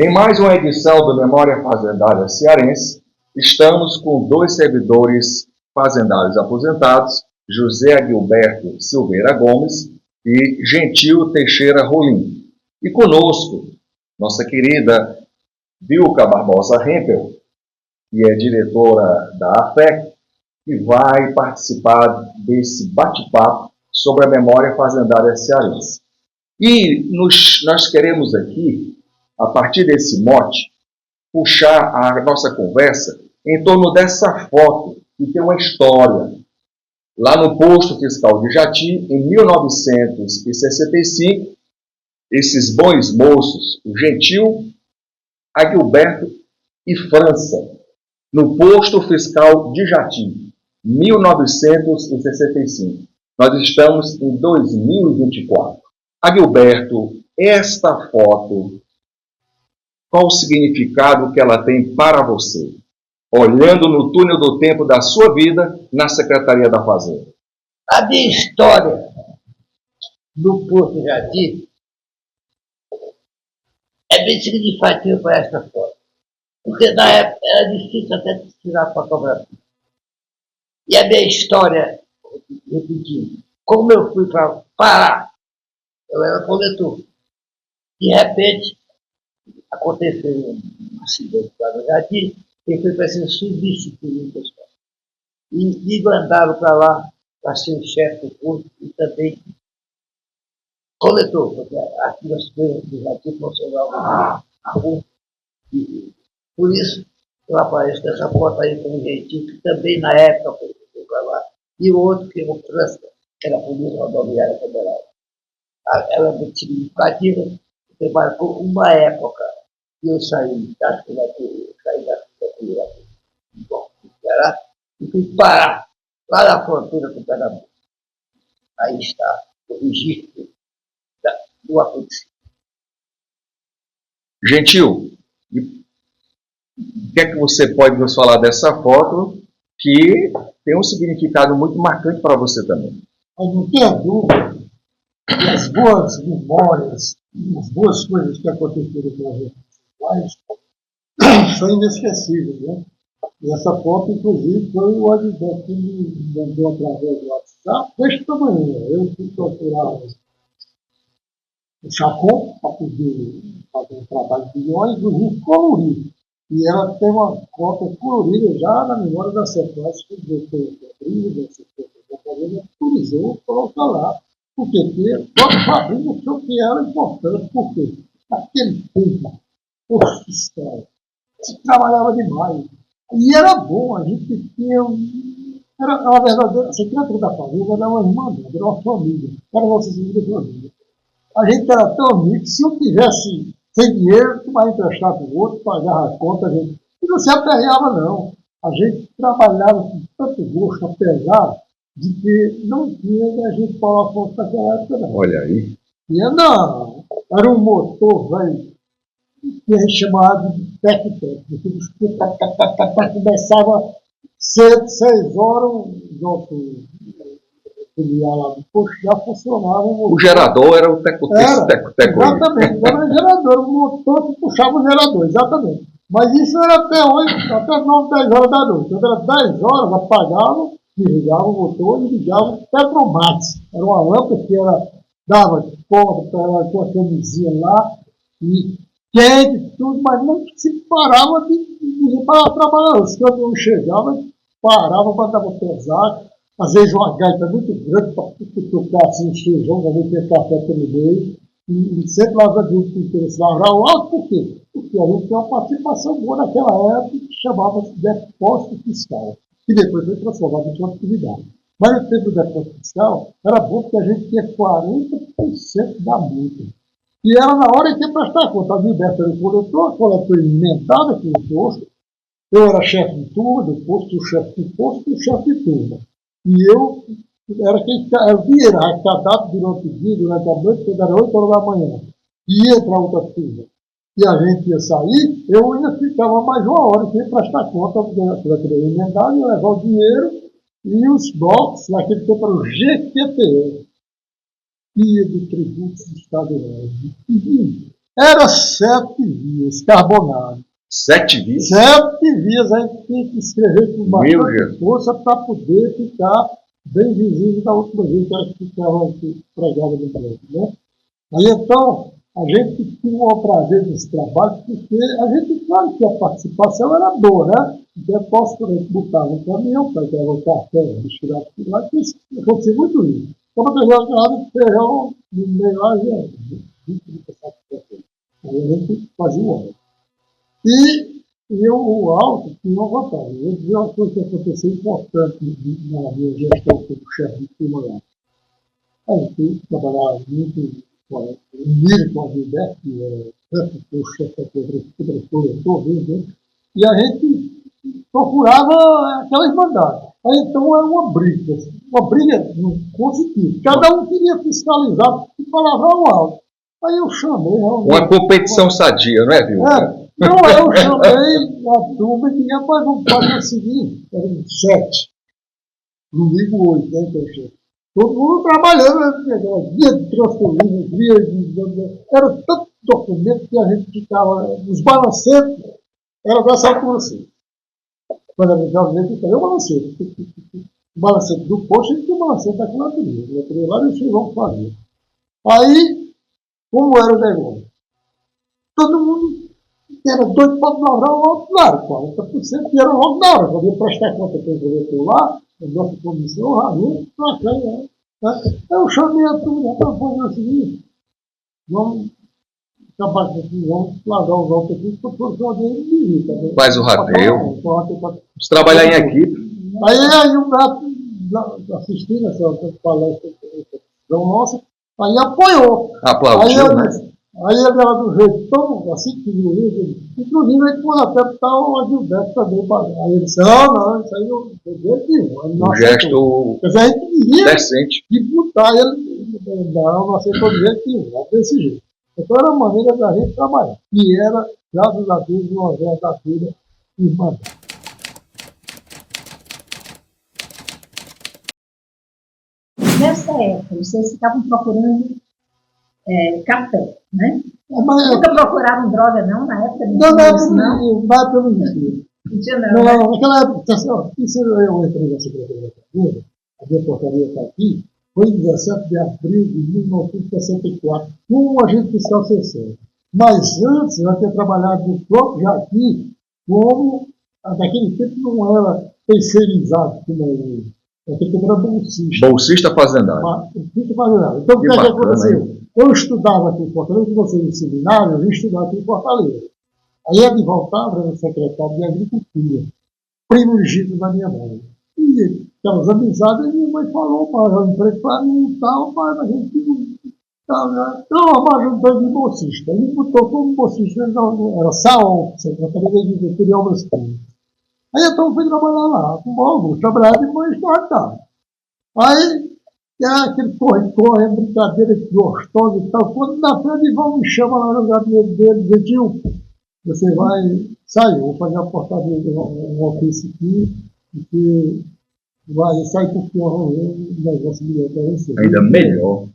Em mais uma edição do Memória Fazendária Cearense, estamos com dois servidores fazendários aposentados, José Agilberto Silveira Gomes e Gentil Teixeira Rolim. E conosco, nossa querida Vilca Barbosa Rempel, que é diretora da AFEC, que vai participar desse bate-papo sobre a memória fazendária cearense. E nós queremos aqui, a partir desse mote, puxar a nossa conversa em torno dessa foto, que tem uma história. Lá no posto fiscal de Jati, em 1965, esses bons moços, o Gentil, Agilberto e França, no posto fiscal de Jati, 1965. Nós estamos em 2024. Agilberto, esta foto, qual o significado que ela tem para você, olhando no túnel do tempo da sua vida na Secretaria da Fazenda? A minha história no Porto Jati é bem significativa para esta foto, porque na época era difícil até tirar fotografia. E a minha história, repetindo, como eu fui para Pará, eu era coletor. De repente, aconteceu um acidente lá no Jati, e foi para ser substituído, pessoal. E me mandaram para lá para ser o chefe do curso e também coletor, porque aqui as coisas do Jati funcionavam muito. Por isso, eu apareço nessa foto aí com o Gentil, que também na época foi para lá. E o outro, que é o França, que era a Polícia Rodoviária Federal. Ela é muito significativa, porque marcou uma época que eu saí da Secretaria do Ceará e fui parar lá na fronteira com o Pernambuco. Aí está o registro do acontecido. Gentil, o que é que você pode nos falar dessa foto que tem um significado muito marcante para você também? Eu não tenho dúvida que as boas memórias, as boas coisas que aconteceram com as atuais são inesquecíveis, né? E essa foto, inclusive, foi o Agilberto que me mandou através do WhatsApp deste tamanho. Eu fui procurar o Chacon para poder fazer um trabalho de óleo do Rio Colorido. E ela tem uma cópia colorida já na memória da sequência que o doutor Fabrício, da Fazenda, autorizou colocar lá. Por quê? Porque o próprio Fabrício achou que era importante. Por quê? Naquele tempo, posto fiscal, se trabalhava demais. E era bom, a gente tinha. Era uma verdadeira. A Secretaria da Fazenda era uma irmandade, era uma família. Era a nossa segunda família. A gente era tão amigo que se eu tivesse sem dinheiro, tu vai emprestar para o outro, pagava a conta, a gente. E não se aperreava, não. A gente trabalhava com tanto gosto, apesar de que não tinha a gente Paulo Afonso naquela época, não. Olha aí. Tinha, não. Era um motor, velho, que a gente chamava de tec-tec. Começava cedo, 6 horas, o nosso filial lá do posto já funcionava. O gerador era o teco-teco. Exatamente, era o gerador, o motor que puxava o gerador, exatamente. Mas isso era até 8, até 9, 10 horas da noite. Quando era 10 horas, apagava, desligava o motor e ligava o Petromax. Era uma lâmpada que dava corda com a camisinha lá, e quente, tudo, mas não se parava de trabalhar. Os caminhões chegavam, paravam, mandavam pesar. Às vezes uma gaita muito grande para tocar assim, um feijão, também ter café pelo meio. E sempre lá junto com o interesse lavrar alto, por quê? Porque a gente tem uma participação boa naquela época que chamava-se depósito fiscal, que depois foi transformado em outra atividade. Mas no tempo do depósito fiscal, era bom porque a gente tinha 40% da multa. E era na hora que ia prestar conta. A Gilberto era o coletor emendado aqui no posto. Eu era chefe de turma do posto, o chefe de posto e o chefe de turma. E eu era quem via arrecadado durante o dia, durante a noite, quando era 8 horas da manhã. E ia para outra turma. E a gente ia sair, eu ainda ficava mais uma hora sem prestar conta, porque eu queria emendar, ia levar o dinheiro e os blocos, naquele tempo era o GTPE, Guia de Tributos Estaduais. Era 7 vias, carbonado. 7 vias? 7 vias, a gente tinha que escrever com bastante Deus. força para poder ficar bem visível da última vez que a gente ficava pregado no branco, né? Aí então, a gente tinha o prazer desse trabalho, porque a gente, claro que a participação era boa, né? O depósito a gente botava no caminhão, pegava o cartão, misturava tudo lá, e isso acontecia muito isso. Quando eu pegava o carro de feijão, no meio lá, já, aí a gente fazia o óleo. E o alto tinha uma vantagem. Eu vou dizer uma coisa que aconteceu importante na minha gestão como chefe de firma lá. A gente trabalhava muito unido com a Gilberto, que era tanto o chefe da prefeitura, e a gente procurava aquela irmandade. Aí então era uma briga positiva. Cada um queria fiscalizar e falava alto. Aí eu chamei. Uma competição sadia, não é, viu? Não, eu chamei a turma e disse, rapaz, vamos fazer o seguinte, eram 7, domingo 8, né, que eu cheguei. Todo mundo trabalhando, né, guia de transferência, era tanto documento que a gente ficava, os balancetes, era dessa altura assim. Quando a gente já o balancete. O balancete do posto e o balancete da curadoria. A curadoria lá eles vão fazer. Aí, como era o negócio? Todo mundo era doido para dobrar o alto, claro, 40% que era logo na hora. Quando eu prestar conta para o diretor lá, a nossa comissão, o Raul, para cá, né? Eu chamei a turma para fazer o seguinte: vamos acabar com aqui, vamos largar os altos aqui para o dele de visita. Faz o rateio. Vamos trabalhar em equipe. Aí o gato assistindo essa palestra nossa, aí apoiou. Aplaudiu, né? Aí ele era do jeito tão assim que inclusive ele foi até botar o Gilberto também. Aí ele disse, não, isso aí não tem jeito nenhum. Um gesto decente. De botar ele, não aceitou de jeito nenhum, desse jeito. Então era a maneira da gente trabalhar. E era, graças a Deus, uma verdadeira irmandade. Nessa época, vocês ficavam procurando café, né? Mas, nunca procuraram droga, não, na época? Não, vai pelo estilo. Não, naquela época, isso eu entrei na Secretaria da Cultura, a minha portaria está aqui, foi em 17 de abril de 1964, com o agente fiscal CC. Mas antes, eu tinha trabalhado no próprio Jardim, como, naquele tempo não era terceirizado, como hoje. Naquele tempo era bolsista. Bolsista fazendário. Bolsista fazendário. Então, o que aconteceu? Eu estudava aqui em Fortaleza, eu comecei no seminário, eu vim estudar aqui em Fortaleza. Aí ele voltava, era secretário de Agricultura, primo legítimo da minha mãe. E aquelas amizades, minha mãe falou, mas eu emprego para mim e tal, mas a gente não, mas um banco de bolsista. Ele botou como bolsista, era SAOL, Secretaria de Agricultura e Obras Públicas. Aí então eu fui trabalhar lá, com o Augusto, trabalhar de manhã e Aí, aquele corre, brincadeira gostosa e tal. Quando na frente vão me chama lá no gabinete dele e diz, tio, você vai sair, vou fazer a portaria de um ofício aqui, porque vai sair porque um negócio melhor para você. Ainda melhor.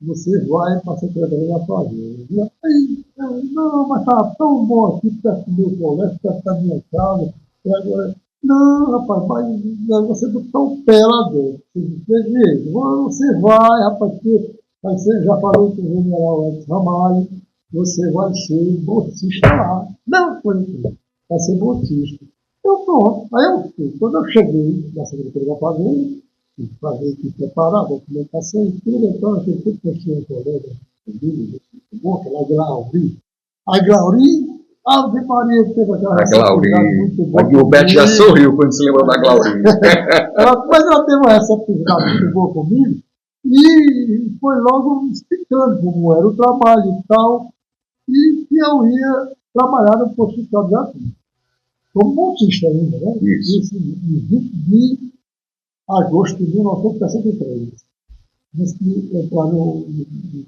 Você vai para a Secretaria da Fazenda. Aí, não, mas está tão bom aqui, perto do meu colégio, perto da minha casa. E agora, não, rapaz, mas você botar o pé lá dentro. Você vai, rapaz, porque você já falou com o general Edson Ramalho, você vai ser bolsista lá. Não, vai ser bolsista. Então, pronto. Aí eu fui. Quando eu cheguei na Secretaria da Fazenda, fazer que preparar a documentação e tudo, então eu sempre tinha um colega, aquela Glauri. A Glauri, Ave Maria, que teve aquela receptividade muito boa. A Gilberto já sorriu quando se lembrou da Glauri. Mas ela teve uma receptividade muito boa comigo e foi logo explicando como era o trabalho e tal, e que eu ia trabalhar no posto fiscal de Atum. Como bolsista ainda, né? Isso. Em 20 de agosto de 1963. Antes de entrar no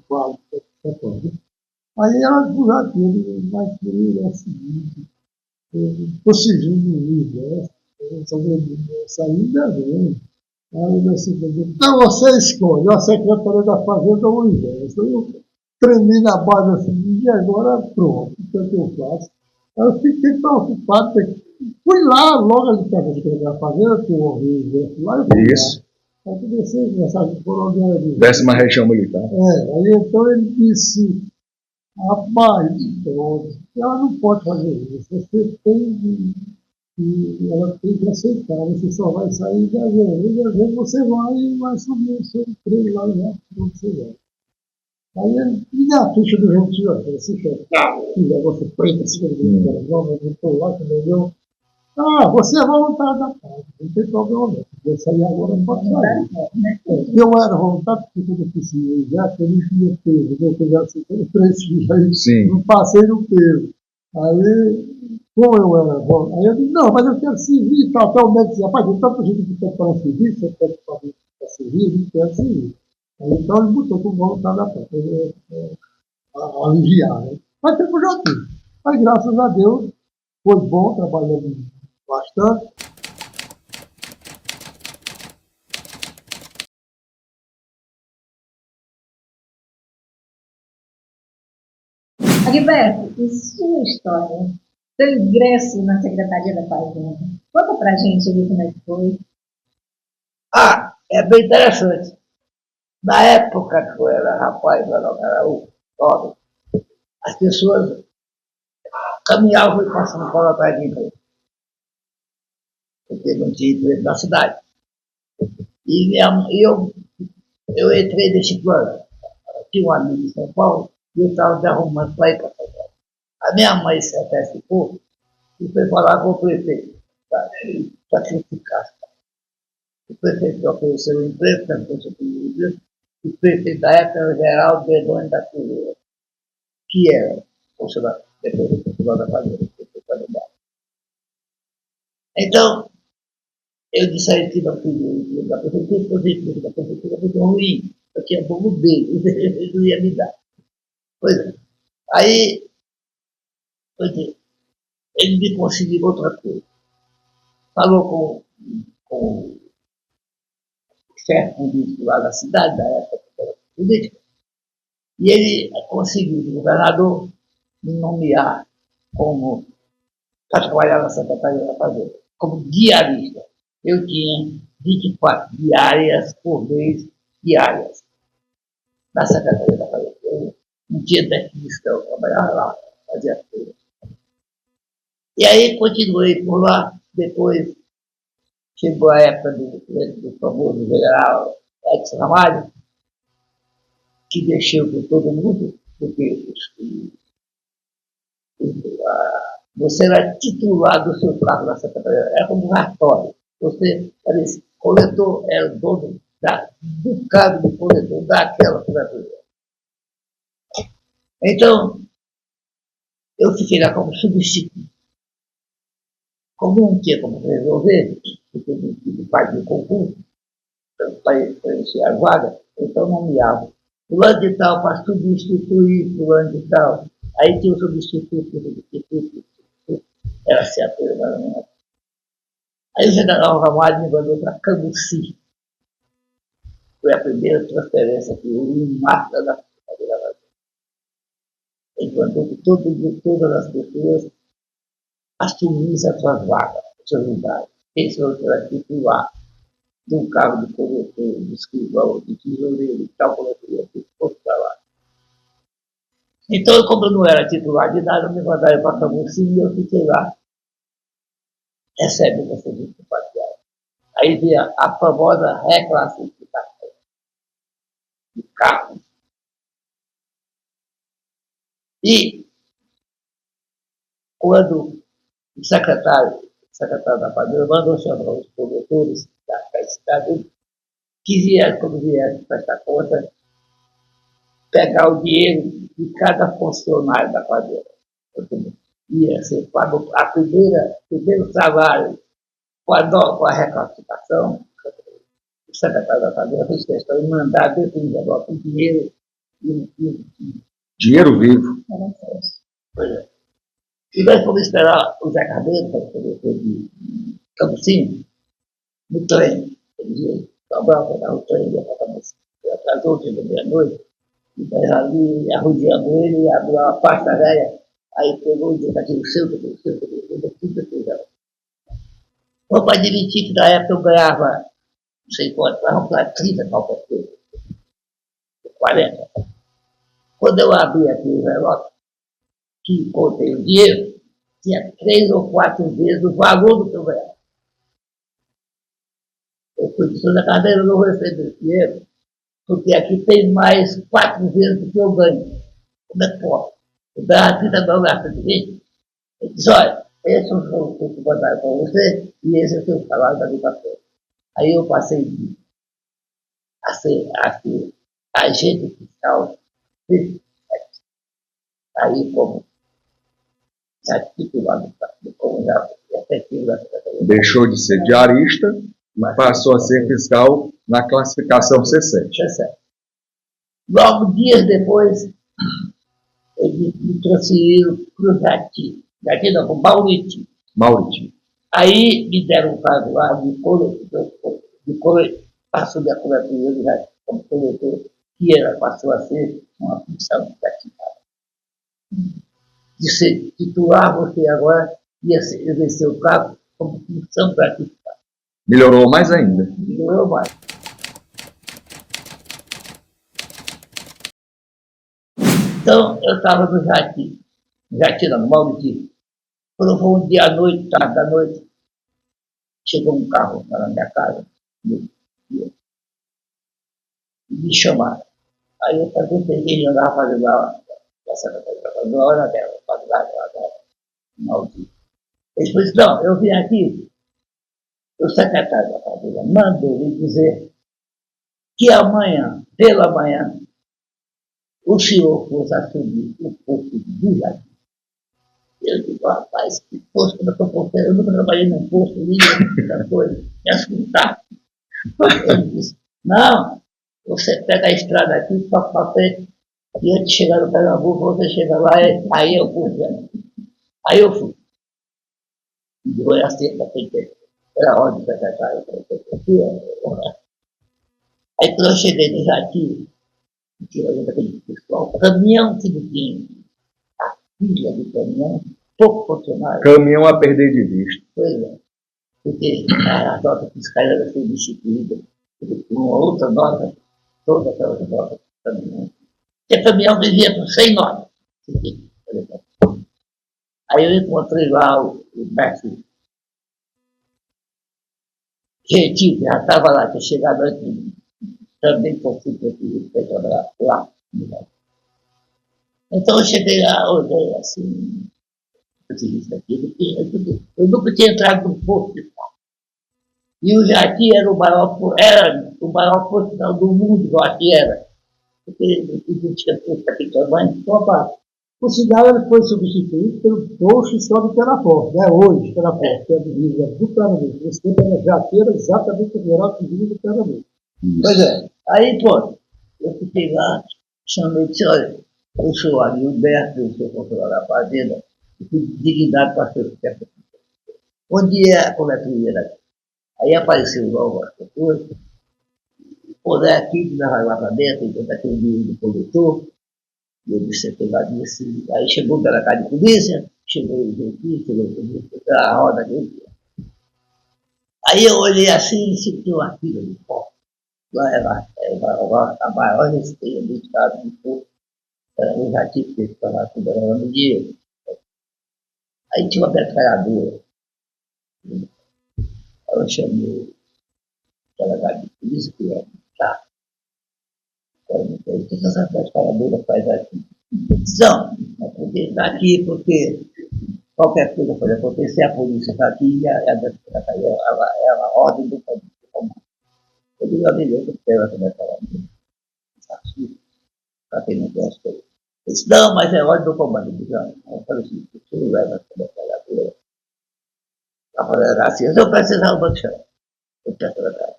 quadro. Aí ela dizia aquilo, mas querido, é o seguinte, estou seguindo o livro, saí em dezembro. Aí eu disse, então você escolhe a Secretaria da Fazenda ou o Universo. Eu tremi na base assim, e agora pronto, o que é que eu faço? Eu fiquei preocupado, fui lá, logo ali perto da Secretaria da Fazenda, que eu ouvi o verso lá, eu fui Isso. lá. Aí comecei a conversar com o coronel. 10ª Região Militar. Aí então ele disse, rapaz, ela não pode fazer isso, você tem ela tem que aceitar, você só vai sair de janeiro. Em janeiro você vai subir o seu emprego lá, né? Onde você vai. Aí ele me dá a ficha do gente, esse chefe, que negócio preto, assim, eu estou lá, que melhor. Você é voluntário da casa, não tem problema não. Eu sair agora, não pode sair. Eu era voluntário porque quando eu precisei já, que eu não tinha peso, eu já aceitei 3 filhos, aí não passei no peso. Aí, como eu era voluntário, aí eu disse, não, mas eu quero servir e tal. Até o médico dizia, rapaz, tem tanta gente que quer para servir, você quer para servir, eu não quero servir. Aí então ele botou como voluntário da casa, aliviar, né? Mas tempo já tive. Mas graças a Deus, foi bom, trabalhando bastante. Agilberto, e sua história? Seu ingresso na Secretaria da Fazenda. Conta pra gente ali como é que foi. É bem interessante. Na época que eu era rapaz, era o jovem, as pessoas caminhavam e passavam para atrás de emprego. Porque não tinha emprego na cidade. E eu entrei nesse plano. Tinha um amigo em São Paulo e eu estava me arrumando para ir para São Paulo. A minha mãe se antecipou e foi falar com o prefeito para criticar. O prefeito me ofereceu um emprego, perguntou se eu podia emprego. O prefeito da época era o Geraldo Bedoni da Silveira, que era funcionário da Fazenda. Então, eu disse a ele que não queria o emprego da prefeitura, porque o emprego da prefeitura muito ruim. Eu tinha bom dele, ele não ia me dar. Pois é. Aí, ele me conseguiu outra coisa. Falou com o chefe político lá da cidade, da época que era política, e ele conseguiu, o governador, me nomear para trabalhar na Secretaria da Fazenda, como diarista. Eu tinha 24 diárias por mês, diárias, na Secretaria da Fazenda. Eu não tinha definição, eu trabalhava lá, fazia coisa. E aí continuei por lá, depois chegou a época do famoso general Edson Ramalho, que mexeu com todo mundo, porque você era titular do seu cargo na Secretaria, era como um cartório. Você, parece, coletor, era o dono do cargo de coletor daquela secretaria. Então, eu fiquei lá como substituto. Como não tinha como resolver, porque eu tive parte do concurso, para preencher a vaga, então nomeava fulano de tal para substituir fulano de tal. Aí tinha o substituto, era assim a coisa mais ou menos. Aí o general Ramalho me mandou para Cambuci. Foi a primeira transferência que houve em marca da Fazenda. Enquanto todas as pessoas assumissem as suas vagas, as suas unidades. Esse outro era titular de um cargo de corretor, de escrivão, de tesoureiro, de tal, coletoria, que fosse para lá. Então, como eu não era titular de nada, me mandaram para Cambuci e eu fiquei lá, recebendo essa gente parcial. Aí veio a famosa reclassificação de cargos. E quando o secretário da Fazenda mandou chamar os promotores da cidade, que vieram, quando vieram para esta conta, pegar o dinheiro de cada funcionário da Fazenda. Ia ser a primeiro salário com a reclassificação. O secretário da Fazenda fez questão de mandar dentro do envelope o dinheiro. Dinheiro vivo. Pois é. E nós fomos esperar o Zé Carneiro, para de Cambucinho, no trem. Ele ia sobrar para dar o trem, ia para Cambucinho. Atrasou, chegou meia-noite. Então, ali, arrodeamos ele, abriu uma pasta velha, aí pegou e disse, aqui o seu, tudo aquilo. Vou para admitir que na época eu ganhava, não sei quanto, mas para 30, qualquer coisa, 40. Quando eu abri aqui o relógio, que contei o dinheiro, tinha 3 ou 4 vezes o valor do que eu ganhava. Eu fui de toda a cadeira, eu não recebo esse dinheiro, porque aqui tem mais 4 vezes do que eu ganho. Como é que pode? Eu ganhava 30 dólares de mim. Ele disse, olha, esse é o que eu mandaram para você e esse é o seu salário daqui para frente. Aí eu passei a ser agente fiscal, aí como já titulado como já efetivo da Secretaria. Deixou de ser diarista, passou a ser fiscal na classificação C7. Logo, dias depois, eles me transferiram para o Jati. Jati não, para o Mauriti. Aí me deram um caso lá de passou da cobertura do Jati como coletor, que passou a ser uma função de atividade. De ser titular, você agora ia exercer o cargo como função gratificada. Melhorou mais ainda. Melhorou mais. Então, eu estava no Jati não, no Mauriti. Quando foi um dia à noite, tarde da noite, chegou um carro na minha casa, e me chamaram. Aí eu perguntei quem andava fazendo lá, na hora dela, faculdade lá dela, Mauriti. Ele disse, não, eu vim aqui, o secretário da família mandou me dizer que amanhã, pela manhã, o senhor fosse assumir o posto do Jardim. Eu digo, rapaz, que posto que eu estou postando, eu nunca trabalhei num posto, nenhuma coisa, me assustar. Ele disse, não, você pega a estrada aqui, toca frente, e antes de chegar no Pernambuco, você chega lá, aí eu fui. Aí eu fui. E foi assim, era a ordem do secretário. Aí quando eu cheguei no Jardim, aquele pessoal, caminhão que não tinha, a filha do caminhão, pouco funcionário. Caminhão a perder de vista. Pois é, porque a nota fiscal era substituída por uma outra nota, toda aquela outra nota do caminhão. Porque caminhão vivia com 100 notas. Aí eu encontrei lá o mestre Gentil, que já estava lá, tinha chegado aqui, também consigo trabalhar lá. Então eu cheguei lá, olhei assim, isso aqui, eu nunca tinha entrado no posto de tal. E o Jati era o maior posto do mundo, o Jati era. Porque ele tinha posto aqui também, só para. O cigarro ele foi substituído pelo posto só do Penaforte, né? Hoje, Penaforte, que é a divisa do Pernambuco. Esse tempo era Jaqueira, exatamente o geral divisa do Pernambuco. Pois é. Aí, pô, eu fiquei lá, chamei e disse, olha, eu sou ali, Humberto, eu sou controlador da fazenda, eu fui dignidade para ser arquiteto. Onde é a coletoria daqui? Aí apareceu logo as pessoas, pô, é aqui, que leva lá para dentro, enquanto aquele livro do coletor. E eu disse, aí chegou pela casa de polícia, chegou o aqui, chegou a roda dele. Aí eu olhei assim e senti uma filha de pó. Lá era a maior receita do estado do povo. Era um jatinho que estava cuidando do dinheiro. Aí tinha uma metralhadora. Aí eu chamei aquela casa de polícia que ia tá. O que essa metralhadora faz aqui? Não, porque está aqui, porque qualquer coisa pode acontecer, a polícia está aqui e é a ordem do comando. Eu digo, amigo, eu quero essa metralhadora. Para quem não gosta. Ele disse, não, mas é ordem do comando. Eu disse, não, eu falei assim, você não leva essa metralhadora. Para fazer assim, eu precisava do banco. Eu precisava.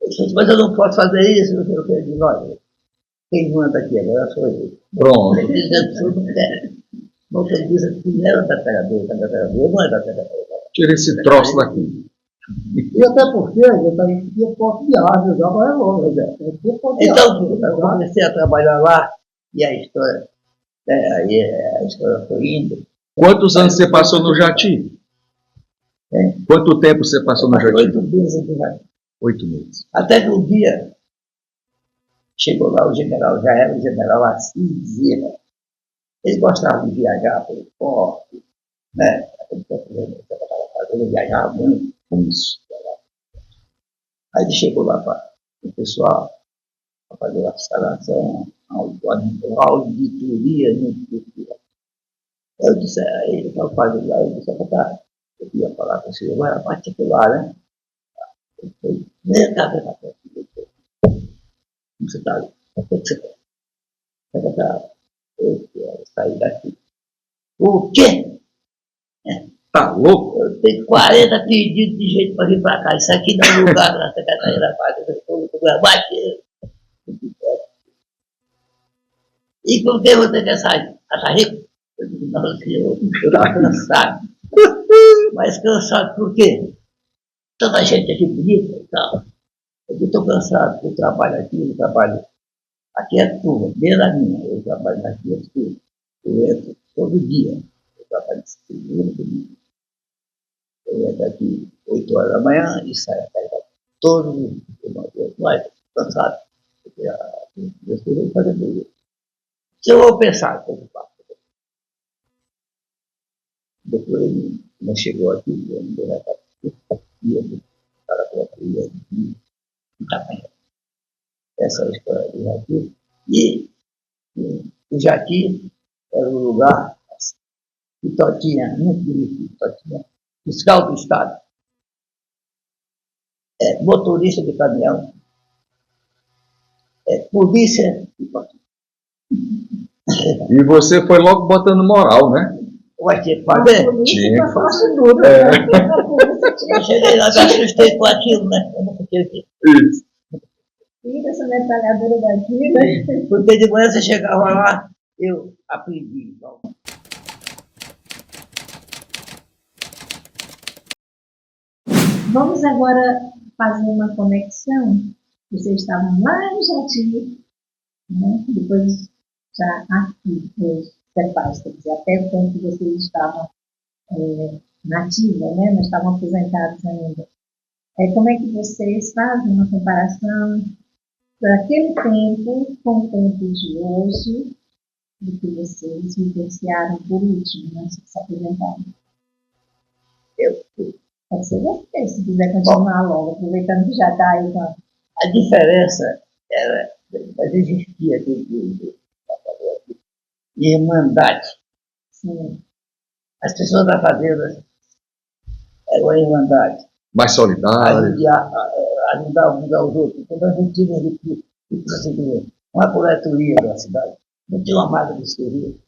Ele disse, mas eu não posso fazer isso, não sei o que. Eu disse, olha, quem manda aqui agora sou eu. Pronto. Ele diz tudo que é. Não se diz que não era da pegadora não é da pegadora. Tira esse troço daqui. E até porque a gente aí tinha porte de árvore, já vai logo, né? Tinha porte de Então, árvore, eu comecei a trabalhar lá e a história, aí a história foi indo. Quantos anos você passou no Jati? É. Quanto tempo você passou no Passei Jati? 8 meses de Jati. 8 meses. Até que um dia chegou lá o general, já era o general Assis Zira. Ele gostava de viajar pelo porto, né? Ele viajava muito com isso. Aí ele chegou lá para o pessoal, para fazer a instalação, a auditoria no futuro. Eu disse a ele, que eu fazia lá, eu disse, eu ia falar com o senhor, era particular, né? Ele foi, nem cadê na frente? Como você está ali? O que você quer? Eu quero sair daqui. O quê? Tá louco? Eu tenho 40 pedidos de jeito para vir para cá. Isso aqui não é lugar na Secretaria da Paz. E por que você quer sair? Está rico? Eu digo, não, senhor, eu estou cansado. Mas cansado por quê? Tanta gente aqui bonita e tal. Eu estou cansado, eu trabalho aqui, eu trabalho. Aqui é turma, desde a minha, eu trabalho aqui, eu entro todo dia. Eu trabalho de segunda, domingo. Eu entro aqui 8 horas da manhã e saio até todo mundo. Eu estou cansado. Eu vou fazer tudo. Se eu vou pensar, eu faço. Depois ele não chegou aqui, eu não deu nada. Ia para a própria Itabaiana. Essa é a história do Jati. E o Jati era um lugar que só tinha, muito bonito, só tinha fiscal do Estado, motorista de caminhão, polícia e E você foi logo botando moral, né? vai ter que fazer. Tinha. Eu cheguei lá, me assustei com aquilo, né? Eu não podia ver. Isso. Tira essa metralhadora daqui, né? Porque de manhã você chegava lá, eu aprendi. Então. Vamos agora fazer uma conexão. Vocês estavam lá em Jati, né? Depois já aqui, os pais, quer dizer, até o tempo que vocês estavam na ativa, né? Não estavam aposentados ainda. Como é que vocês fazem uma comparação daquele tempo com o tempo de hoje, do que vocês vivenciaram por último, né? Se aposentaram? Pode ser você, se quiser continuar logo, aproveitando que já está aí com a diferença era, mas existia irmandade. Sim. As pessoas da fazenda eram a irmandade. Mais solidárias. Ajudar uns aos outros. Quando a gente tinha uma coletoria da cidade, não tinha uma máquina de escrever,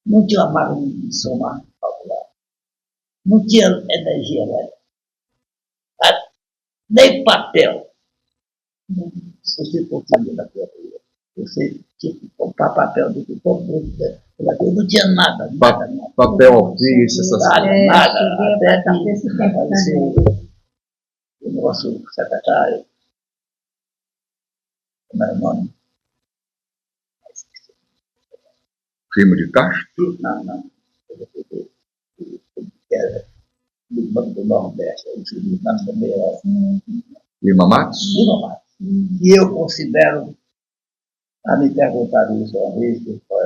não tinha uma máquina de somar, calcular, não tinha energia elétrica, nem papel. Você conseguia na coletoria. Você tinha que comprar papel do que todo mundo. Não tinha nada. Papel, ofício, essas coisas. Nada. Até que o nosso secretário, como era o nome? Firma de Castro? Não. Era do Banco do Nordeste. O nome também era assim. Lima Matos? Lima Matos. E eu considero, a me perguntar isso uma vez, que foi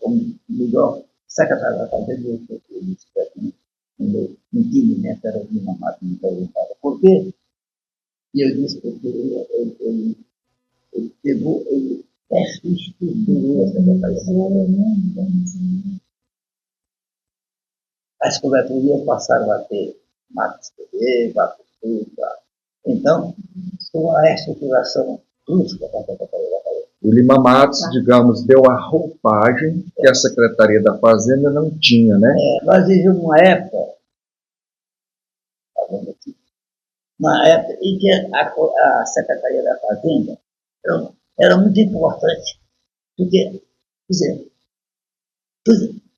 como melhor secretário da Fazenda, eu disse que o meu entendimento era de uma máquina perguntada por quê? E eu disse porque ele pegou, ele estudou essa secretaria. As coletorias passaram a ter máquinas TV, máquinas tudo. Então, foi uma reestruturação brusca da Secretaria da Fazenda. O Lima Matos, digamos, deu a roupagem que a Secretaria da Fazenda não tinha, né? Nós vivíamos uma época em que a Secretaria da Fazenda era muito importante, porque, por exemplo,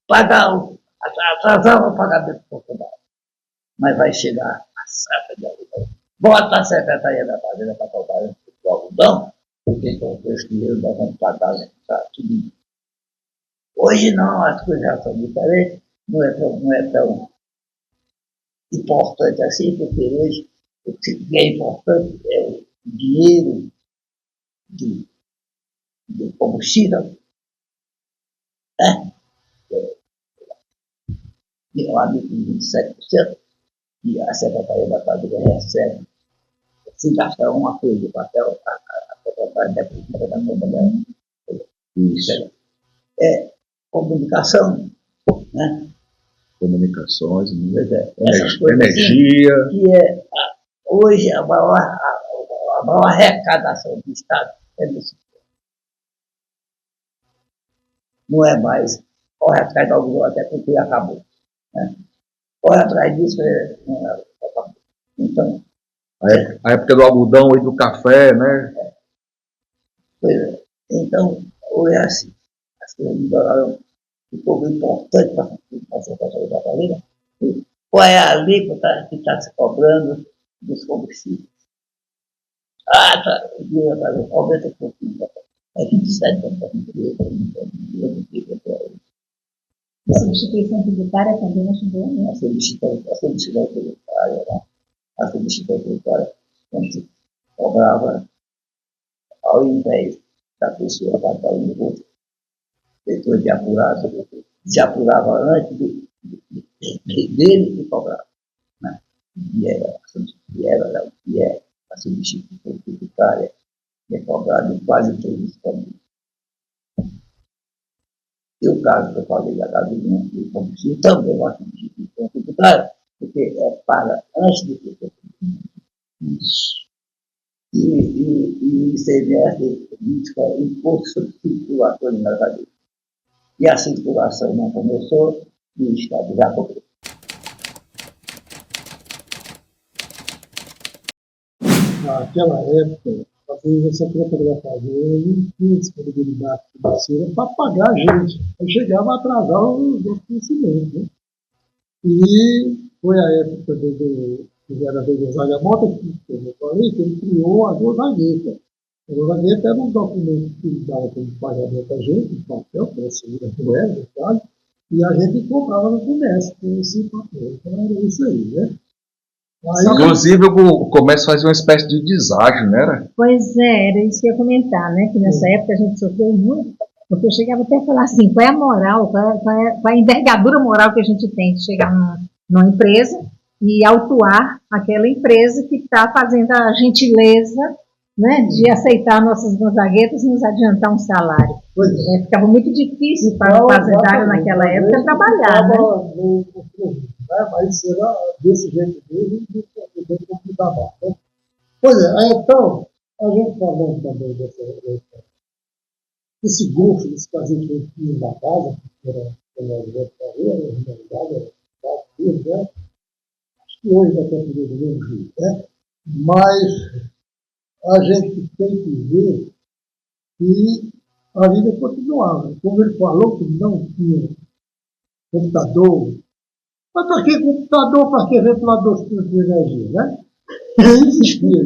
pagar Atrasava o pagamento do funcionário. Mas vai chegar a safra de algodão. Bota a Secretaria da Fazenda para cobrar o algodão, porque com esse dinheiro nós vamos pagar tudo. Hoje não, as coisas já são diferentes, não é tão importante assim, porque hoje o que é importante é o dinheiro do combustível, né? Que é lá de 27%, e a Secretaria da Fazenda recebe, se gastar uma folha de papel, a Secretaria da Fazenda da Fazenda, isso é comunicação, né? Comunicações, energia, assim, que é hoje a maior arrecadação do Estado é desse. Não é mais corre atrás de algodão até porque acabou. Né? Corre atrás disso, acabou. Então, a época do algodão e do café, né? Pois é. Então, hoje é assim. As coisas melhoraram. Ficou importante para a Secretaria da Fazenda. Qual é a alíquota que está se cobrando dos combustíveis? O dinheiro aumenta um pouquinho. É 27%. A substituição tributária também ajudou, né? A substituição tributária, né? A substituição tributária, quando se cobrava, ao invés da pessoa pagar o imposto, depois de apurado, se apurava antes dele que cobrava. Né? E era o que é a substituição tributária, que é cobrada em quase todos os caminhos. E o caso que eu falei da gasolina e o combustível também é uma substituição tributária, porque é paga antes de ter isso. E o ICMS indica imposto sobre circulação de mercadoria. E a circulação não começou e o Estado já cobrou. Naquela época, talvez a Secretaria da Fazenda não tinha disponibilidade financeira para pagar a gente. Aí chegava a atrasar os vencimentos. Né? E foi a época do vereador Gonzaga Mota, que eu falei, que ele criou a Gozagueta. A Gozagueta era um documento que dava como pagamento a gente, um papel, para seguir a moeda, no caso, e a gente comprava no comércio com esse papel. Então era isso aí, né? Inclusive o comércio fazia uma espécie de deságio, não era? Pois é, era isso que eu ia comentar, né? Que nessa época a gente sofreu muito, porque eu chegava até a falar assim, qual é a moral, qual é a envergadura moral que a gente tem de chegar numa empresa e autuar aquela empresa que está fazendo a gentileza, né, de aceitar nossas gonzaguetas e nos adiantar um salário. Ficava muito difícil para o fazendário naquela época trabalhar, né? Mas será desse jeito mesmo e muito complicado. Né? Pois é, então, a gente falando também desse gosto, desse prazer que eu tinha na casa, que era carreira, realidade, né? Acho que hoje vai ter do mesmo jeito, né? Mas a gente tem que ver que a vida continuava. Como ele falou que não tinha computador, mas para que computador, para que ventilador de energia, né? Não existia.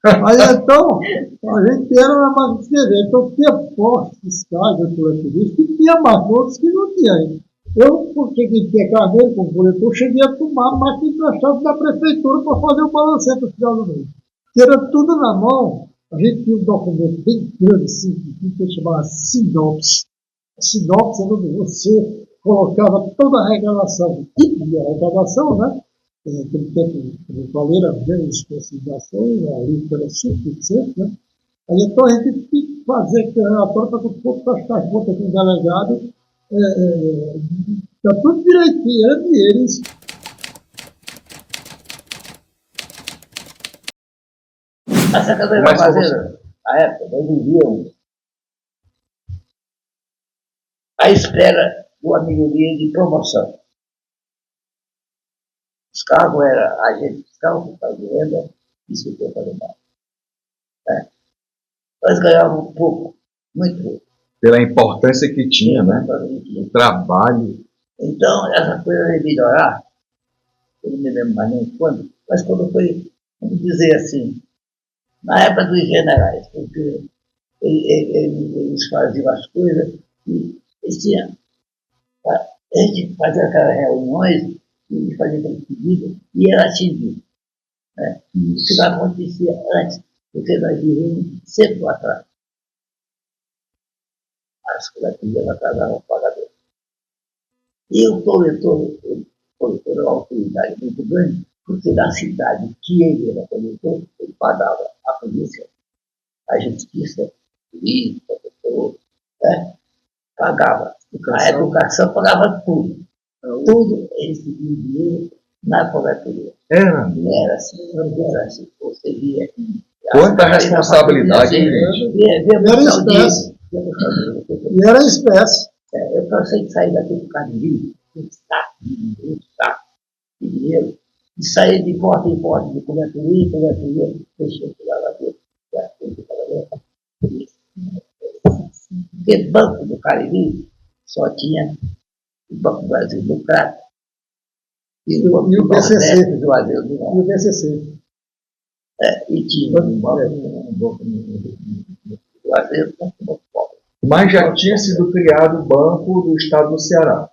Aí então, a gente era na base de escrever. Então tinha postos fiscais, e tinha mais outros que não tinha. Eu, porque quem tinha carneiro como coletor, cheguei a tomar máquina emprestada da prefeitura para fazer o balanceio no final do mês. Era tudo na mão. A gente tinha um documento bem grande, assim, que a gente chamava sinopse. A sinopse era onde você colocava toda a arrecadação, tipo de arrecadação, né? Naquele tempo, como eu falei, era menos considerações, a lista era 5%, né? Aí então a gente tinha que fazer aquele relatório para que o povo prestar conta com o delegado. Está tudo direitinho, era dinheiro. A Secretaria da Fazenda, na época, nós vivíamos à espera de uma melhoria de promoção. Os cargos eram agente fiscal, fiscal de renda e inspetor alemão. Nós ganhávamos pouco, muito pouco. Pela importância que tinha, né? O trabalho. Então, essa coisa de melhorar, eu não me lembro mais nem quando, mas quando foi, vamos dizer assim, na época dos generais, porque eles faziam as coisas e eles tinham, a gente fazia aquelas reuniões e fazia aquele pedido e era atingido. Né? Isso que acontecia antes, porque nós vivemos sempre para trás. As coletividades atrasavam o pagamento. E o coletor é uma autoridade muito grande, porque na cidade que ele era coletor, ele pagava a polícia, a justiça, a polícia, né? Pagava. A educação pagava tudo. Tudo eles recebiam dinheiro na coletoria. Era assim. Você via. Quanta responsabilidade, hein, gente? Era espécie. E era espécie. Eu cansei de sair daqui do Cariri, um saco de dinheiro, e sair de porta em porta, de coletoria, deixei de lá dentro. Porque Banco do Cariri só tinha o Banco do Brasil do Crato e o Banco do BCC. Do Azeio do E Norte. o BCC. E tinha um banco do Azeio do Banco Pobre. Mas já tinha sido criado o Banco do Estado do Ceará.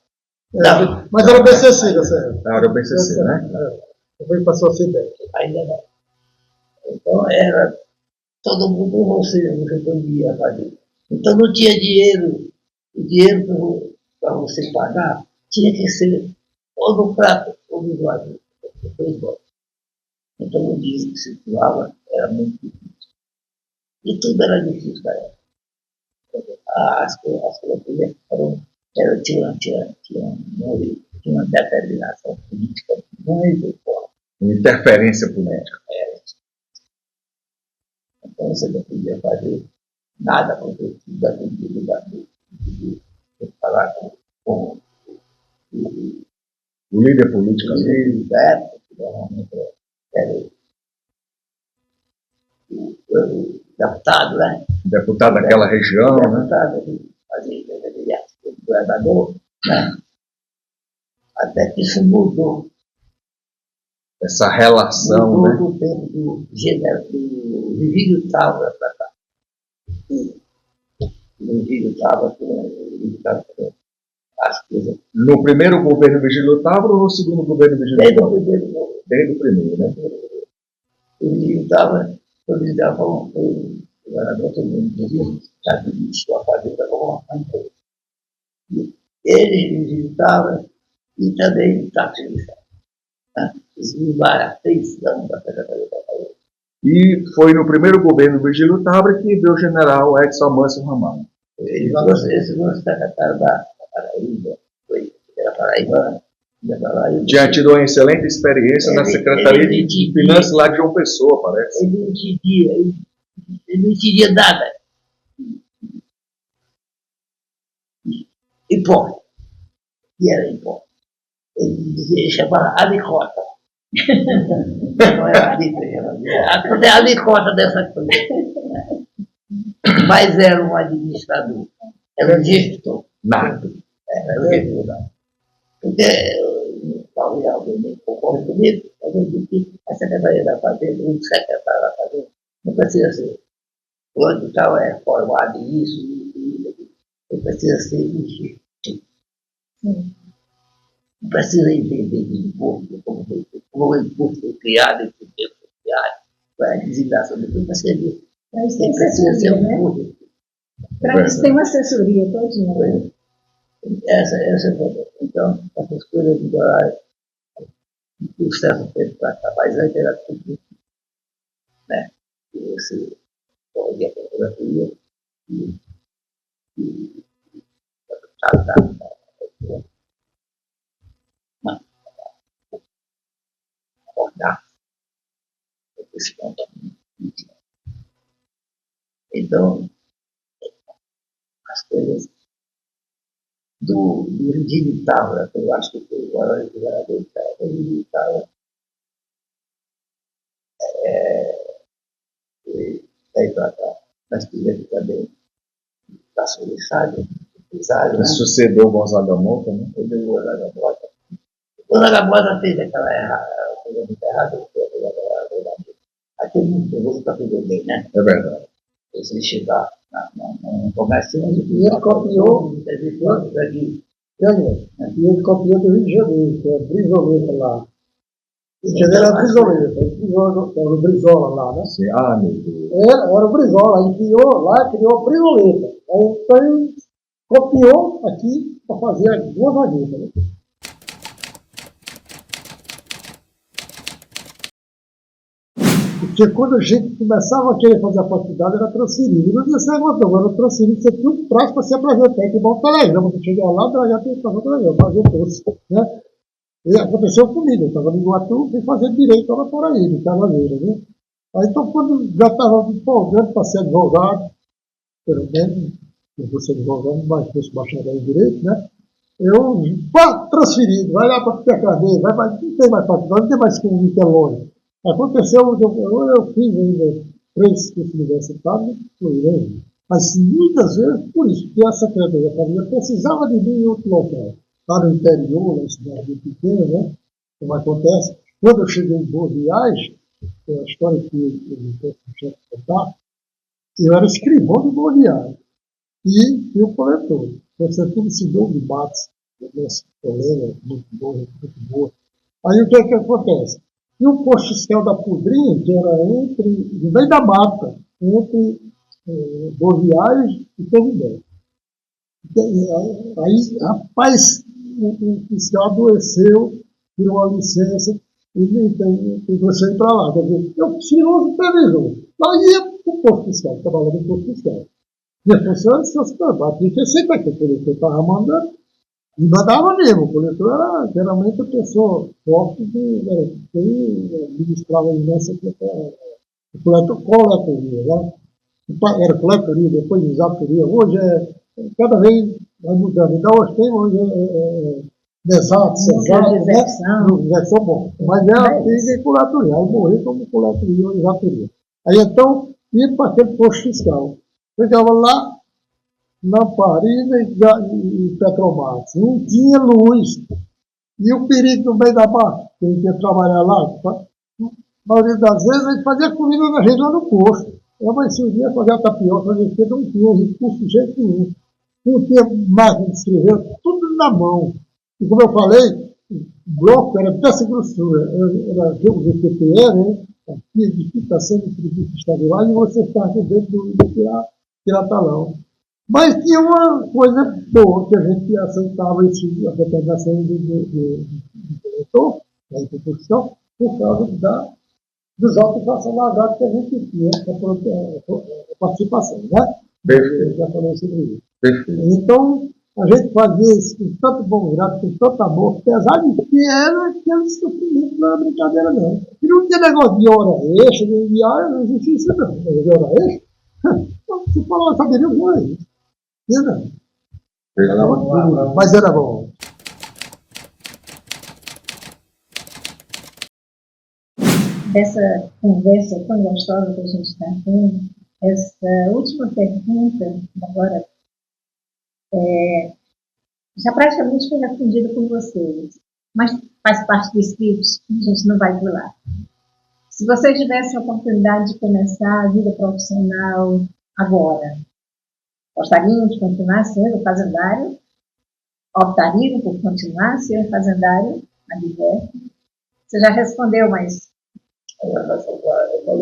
Mas era o BCC nessa época. Era o BCC, né? Depois passou a ser BEC. Ainda não. Então era todo mundo você podia fazer. Então não tinha dinheiro. O dinheiro para você pagar tinha que ser ou no prato ou no vaso. Então o dinheiro que circulava era muito difícil. E tudo era difícil na época. As coletivas tinham uma determinação política muito forte. Uma interferência política. Então você não podia fazer nada com o da comunidade. Falar com O líder político ali. da época, que normalmente era o deputado, né? Deputado daquela região, né? Deputado que fazia o governador, né? Até que isso mudou. Essa relação, Mudou né? do tempo do Virgílio Távora para cá. O Virgílio Távora, as coisas. No primeiro governo Virgílio Távora ou no segundo governo Virgílio Távora? Desde o primeiro, né? O Virgílio Távora, quando ele dava o governador, todo mundo dizia, já demitiu a fazenda como uma empresa. Ele visitava e também taxista. Eles vivaram 3 anos da Secretaria da Saúde. E foi no primeiro governo Virgílio Távora que veio o general Edson Amâncio Ramalho. Esse foi o secretário da Paraíba, era paraibano. Tinha tido uma excelente experiência na Secretaria de Finanças lá de João Pessoa, parece. Ele não entendia nada. Hipócrita. E era hipócrita. Ele chamava alicota. Não era a alicota dessa coisa. Mas era um administrador. Era um gestor. Nada. Era um gestor. Porque talvez alguém nem concorde comigo, mas eu digo que a Secretaria da Fazenda, o secretário da Fazenda, não precisa ser quando tal é formado isso, ele precisa ser engenheiro. Não precisa entender de imposto, como o imposto foi criado, e por que foi criado, qual é a designação do imposto, ele precisa ser um imposto. Para isso tem uma assessoria todinha. Essa é a verdade. Então, essas coisas melhoraram um certo tempo para cá, mas antes era tudo, né? E você olha a fotografia e acordar. Então, as coisas do Virgílio Távora, eu acho que foi o hora de governador de Távora, o Virgílio Távora, daí para cá, nós tivemos também da Solicária, Sabe, né? Sucedeu o Gonzaga da Mota, né? Ele o Gonzaga da Mota. O Gonzaga da Mota fez aquela coisa muito errada, aquele não pegou para fazer bem, né? É verdade. Você chegar no comércio, e ele copiou, teve fotos aqui. E ele copiou do Rio de Janeiro, que é Brizoleta lá. Rio de Janeiro era Brizoleta, era o Brizola lá, né? Sim. Meu Deus. Era o Brizola, ele criou lá, criou Brizoleta. Aí então ele copiou aqui para fazer as duas vaguetas, né? Porque quando a gente começava a querer fazer a faculdade, era transferido. Não tinha esse negócio, não, era transferido, você tinha um prazo para se apresentar, que igual o telegrama, você chegava lá, o delegado tinha que fazer o telegrama, fazer todos, né? E aconteceu comigo, eu estava no Iguatu, fui fazer direito lá por aí, de Canaveira, né? Aí então, quando já estava me empolgando para ser advogado, pelo menos, não vou ser advogado, mas fosse bacharel em direito, né? Eu, transferido, vai lá para a cadeia, não tem mais faculdade, não tem mais como ir até longe. Aconteceu, eu fiz ainda 3 cursos universitários, mas muitas vezes por isso, porque a Secretaria da Família precisava de mim em outro local, lá no interior, na cidade pequena, né? Como acontece. Quando eu cheguei em Boa Viagem, a história que eu não posso contar, eu era escrivão de Boa Viagem e o coletor. Você tudo se deu debates, nesse problema, muito boa. Aí o que é que acontece? E o posto fiscal da Pudrinha, que era no meio da mata, entre Boa Viagem e Canindé. Aí, rapaz, o fiscal adoeceu, tirou a licença e você ir para lá. Quer dizer, eu tirou o supervisor. Aí ia para o posto fiscal, trabalhava no posto fiscal. E a função era se observar, tinha que sempre que o coletor estava mandando. E mandava mesmo, o coletor era geralmente a pessoa forte que administrava a imensa coletoria, né? Era coletoria, depois exatoria, hoje cada vez vai mudando. Então hoje tem, exato, né? Já são bons. Mas era antiga coletoria, aí morri como coletoria ou exatoria. Aí então, ia para aquele posto fiscal. Chegava lá, Lamparina e Petromax. Não tinha luz. E o perigo no meio da mata, quem ia trabalhar lá, a maioria das vezes a gente fazia comida na gente lá no posto. Eu amanhecia o dia, fazia tapioca, fazia porque não tinha recurso de jeito nenhum. Não tinha máquina de escrever, tudo na mão. E como eu falei, o bloco era dessa grossura, era jogo de PPE, né? Aqui de fixação de tributo estadual, e você ficava com dentro de tirar talão. Mas tinha uma coisa boa, que a gente aceitava a determinação do diretor, da instituição, por causa dos altos personagens que a gente tinha a participação, né? Eu já falei sobre isso. Então, a gente fazia isso com tanto bom grado, com tanto amor, apesar de que era aquele sofrimento, não era brincadeira, não. E não tinha negócio de hora extra, de diária, não existia isso, não. De hora extra. Então, se falar, saberia o que era isso. Mas era bom. Dessa conversa tão gostosa que a gente está tendo, essa última pergunta, agora, já praticamente foi respondida por vocês, mas faz parte do script, a gente não vai pular. Se vocês tivessem a oportunidade de começar a vida profissional agora, gostariam de continuar sendo fazendário? Optariam por continuar sendo fazendário? Você já respondeu, mas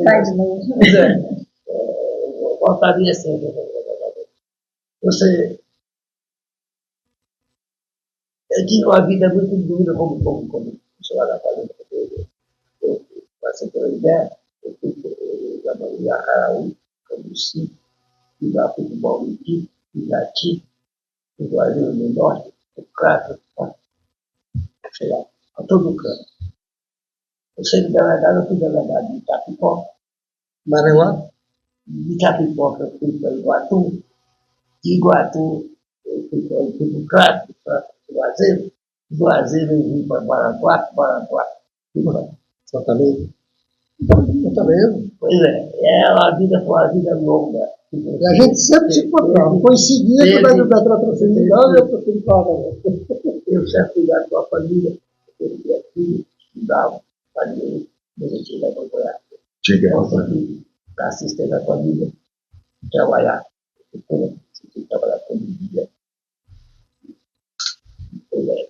vai de novo. Eu voltaria sempre. Eu tive uma vida muito dura como funcionário da fazenda. Eu passei pela ideia, eu trabalhei em Acaraú, Cambuci, fui lá para o Bauriti, Irati, fui lá no Norte, o Crato, sei lá, a todo canto. Eu sei que delegado, eu fui delegado de Itapipoca, Maranhão, de Itapipoca eu fui para Iguatu, de Iguatu eu fui para o Crato, para Juazeiro, de Juazeiro eu vim para Baranguá, fui para Fortaleza. Fortaleza? Pois é, a vida foi uma vida longa. E a gente sempre se encontrava. Coincidia quando a Gilberto era transferido, e eu transferi para lá. Eu sempre cuidado com a família, eu tinha filho, estudava, fazia, mas eu tinha que acompanhar. Tinha que Eu acompanhar. sempre assistir a família, trabalhar. Eu tinha que trabalhar todo dia.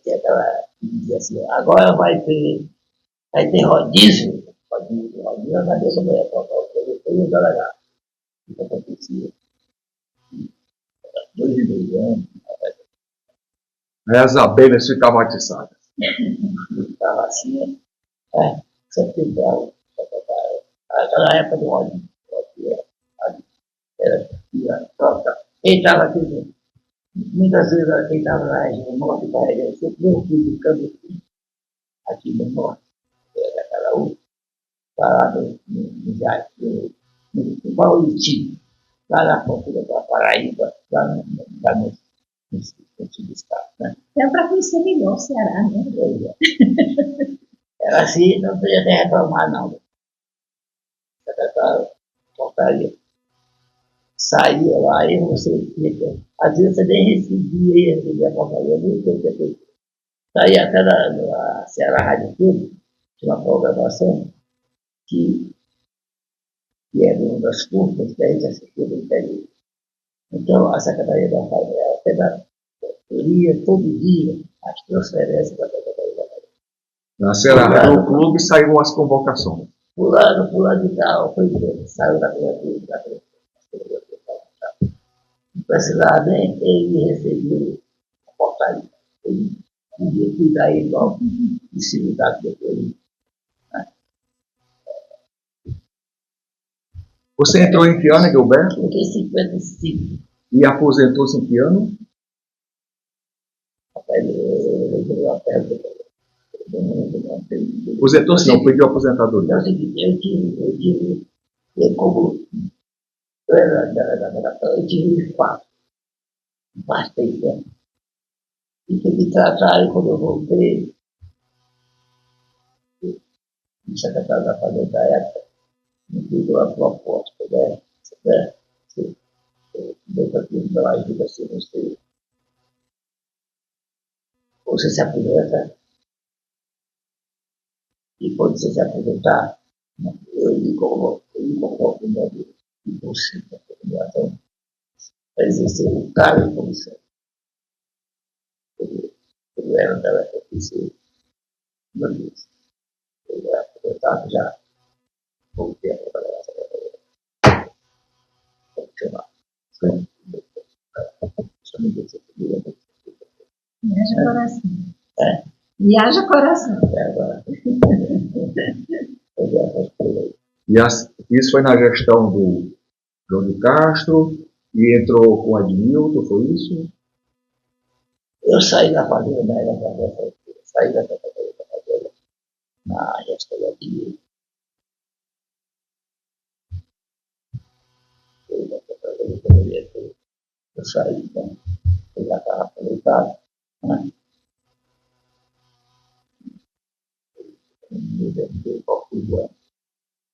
Tinha aquela, dizia assim, agora vai ter rodízio, rodízio na cabeça da mulher, eu fui delegado. O que acontecia? 2 e meio anos, Aí as abelhas ficavam atiçadas. estava assim, sempre igual. Aquela época do óleo, era troca. Quem estava aqui, muitas vezes quem estava na região norte da região sul, meu filho de Cambuci, aqui no norte, era Caraú, parado no Jai, no Bauriti, lá na fronteira da Paraíba, lá no estado, né? É para conhecer melhor o Ceará, né? Era assim, não podia nem reclamar, não. Secretário, portaria. Saía lá e você fica. Às vezes você nem recebia a portaria, nem sei. Saía até na Ceará Rádio Clube, tinha uma programação que era uma das curtas que a gente assistia do interior. Então, a Secretaria da Fazenda, até da teoria, todo dia, as transferências da Secretaria da Fazenda. Na Ceará Rádio Clube saíram as convocações. Fulano de tal, foi saiu da criatura, não precisava nem ele receber a portaria. Ele podia cuidar igual de civilidade depois. Você entrou em que ano, Gilberto? Eu fiquei 55. E aposentou-se em que ano? Aposentou-se não, pediu aposentadoria. Então é o seguinte, eu tive um infarto. Bastei tempo. E tive que tratar, e quando eu voltei, o secretário da Fazenda da época me pediu a proposta, né? Deu para ter uma ajuda assim, você se aposenta, e quando você se aposentar, eu me convoco no meu e você da comunidade para exercer o cargo de comissão. Eu era dela que eu fiz uma vez. Eu era aposentado já, voltei a trabalhar na secretaria. Funcionar. E haja coração. E haja coração. E isso foi na gestão do João de Castro e entrou com o Edmilton, foi isso? Eu saí da Fazenda, saí da Secretaria da Fazenda na gestão da Edmilton. Eu saí, então, eu já estava aposentado, né? Me dei pouco de ano.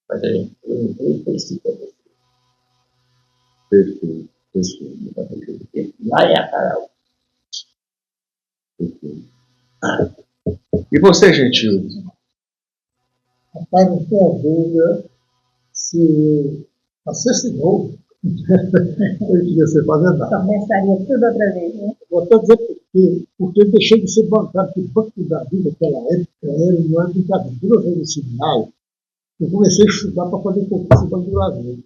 Mas eu entrei em 50. Perfeito. Lá é a Caraú. E você, Gentil? Rapaz, não tenho dúvida se eu nascesse novo, eu queria ser fazendário. Começaria tudo outra vez, né? Vou até dizer porque eu deixei de ser bancário, porque o Banco do Brasil naquela época era uma brincadeira. Quando eu fui no seminário, eu comecei a estudar para fazer concurso do Banco do Brasil.